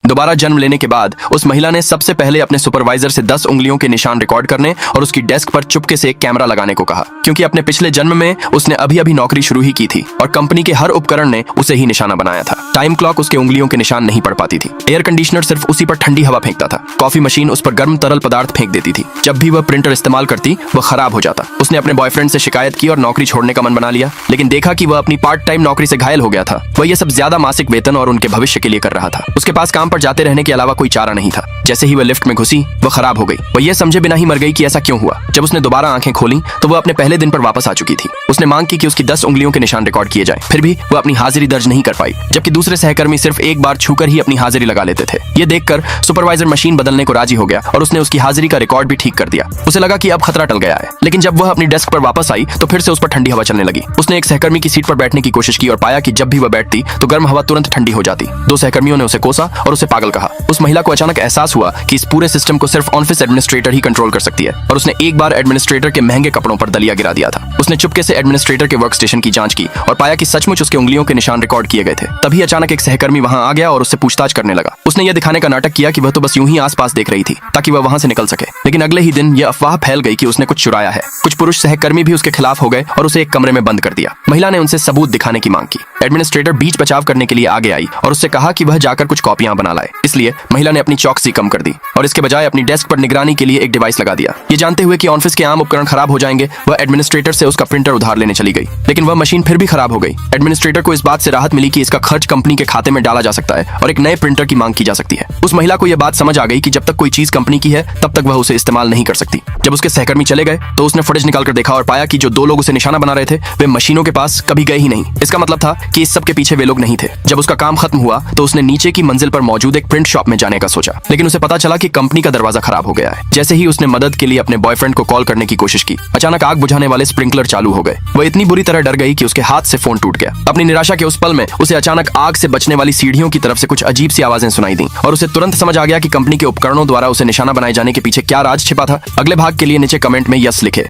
दोबारा जन्म लेने के बाद उस महिला ने सबसे पहले अपने सुपरवाइजर से 10 उंगलियों के निशान रिकॉर्ड करने और उसकी डेस्क पर चुपके से एक कैमरा लगाने को कहा, क्योंकि अपने पिछले जन्म में उसने अभी अभी नौकरी शुरू ही की थी और कंपनी के हर उपकरण ने उसे ही निशाना बनाया था। टाइम क्लॉक उसके उंगलियों के निशान नहीं पढ़ पाती थी। एयर कंडीशनर सिर्फ उसी पर ठंडी हवा फेंकता था। कॉफी मशीन उस पर गर्म तरल पदार्थ फेंक देती थी। जब भी वह प्रिंटर इस्तेमाल करती वह खराब हो जाता। उसने अपने बॉयफ्रेंड से शिकायत की और नौकरी छोड़ने का मन बना लिया, लेकिन देखा कि वह अपनी पार्ट टाइम नौकरी से घायल हो गया था। वह ये सब ज्यादा मासिक वेतन और उनके भविष्य के लिए कर रहा था। उसके पास काम पर जाते रहने के अलावा कोई चारा नहीं था। जैसे ही वह लिफ्ट में घुसी वह खराब हो गई। वह यह समझे बिना ही मर गई कि ऐसा क्यों हुआ। जब उसने दोबारा आंखें खोली तो वह अपने पहले दिन पर वापस आ चुकी थी। उसने मांग की कि उसकी 10 उंगलियों के निशान रिकॉर्ड किए जाएं। फिर भी वह अपनी हाजिरी दर्ज नहीं कर पाई, जबकि दूसरे सहकर्मी सिर्फ एक बार छूकर ही अपनी हाजिरी लगा लेते थे। ये देखकर सुपरवाइजर मशीन बदलने को राजी हो गया और उसने उसकी हाजिरी का रिकॉर्ड भी ठीक कर दिया। उसे लगा कि अब खतरा टल गया है, लेकिन जब वह अपनी डेस्क पर वापस आई तो फिर से उस पर ठंडी हवा चलने लगी। उसने एक सहकर्मी की सीट पर बैठने की कोशिश की और पाया कि जब भी वह बैठती तो गर्म हवा तुरंत ठंडी हो जाती। 2 सहकर्मियों ने उसे कोसा और उसे पागल कहा। उस महिला को अचानक एहसास हुआ कि इस पूरे सिस्टम को सिर्फ ऑफिस एडमिनिस्ट्रेटर ही कंट्रोल कर सकती है, और उसने एक बार एडमिनिस्ट्रेटर के महंगे कपड़ों पर दलिया गिरा दिया था। उसने चुपके से एडमिनिस्ट्रेटर के वर्क स्टेशन की जांच की और पाया कि सचमुच उसके उंगलियों के निशान रिकॉर्ड किए गए थे। तभी अचानक एक सहकर्मी वहां आ गया और उससे पूछताछ करने लगा। उसने यह दिखाने का नाटक किया कि वह तो बस यूं ही आसपास देख रही थी ताकि वह वहां से निकल सके, लेकिन अगले ही दिन यह अफवाह फैल गई कि उसने कुछ चुराया है। कुछ पुरुष सहकर्मी भी उसके खिलाफ हो गए और उसे एक कमरे में बंद कर दिया। महिला ने उनसे सबूत दिखाने की मांग की। एडमिनिस्ट्रेटर बीच बचाव करने के लिए आगे आई और उससे कहा कि वह जाकर कुछ कॉपियां बना लाए। इसलिए महिला ने अपनी चौकसी कम कर दी और इसके बजाय अपनी डेस्क पर निगरानी के लिए एक डिवाइस लगा दिया। ये जानते हुए कि ऑफिस के आम उपकरण खराब हो जाएंगे, वह एडमिनिस्ट्रेटर से उसका प्रिंटर उधार लेने चली गई, लेकिन वह मशीन फिर भी खराब हो गई। एडमिनिस्ट्रेटर को इस बात से राहत मिली कि इसका खर्च कंपनी के खाते में डाला जा सकता है और एक नए प्रिंटर की मांग की जा सकती है। उस महिला को यह बात समझ आ गई कि जब तक कोई चीज कंपनी की है तब तक वह उसे इस्तेमाल नहीं कर सकती। जब उसके सहकर्मी चले गए तो उसने फुटेज निकालकर देखा और पाया कि जो 2 लोग उसे निशाना बना रहे थे वे मशीनों के पास कभी गए ही नहीं। इसका मतलब था कि इस सब के पीछे वे लोग नहीं थे। जब उसका काम खत्म हुआ तो उसने नीचे की मंजिल पर मौजूद एक प्रिंट शॉप में जाने का सोचा, लेकिन उसे पता चला कि कंपनी का दरवाजा खराब हो गया है। जैसे ही उसने मदद के लिए अपने बॉयफ्रेंड को कॉल करने की कोशिश की, अचानक आग बुझाने वाले स्प्रिंकलर चालू हो गए। वह इतनी बुरी तरह डर गई कि उसके हाथ से फोन टूट गया। अपनी निराशा के उस पल में उसे अचानक आग से बचने वाली सीढ़ियों की तरफ से कुछ अजीब सी आवाजें सुनाई दी और उसे तुरंत समझ आ गया कि कंपनी के उपकरणों द्वारा उसे निशाना बनाए जाने के पीछे क्या राज छिपा था। अगले भाग के लिए नीचे कमेंट में यस लिखे।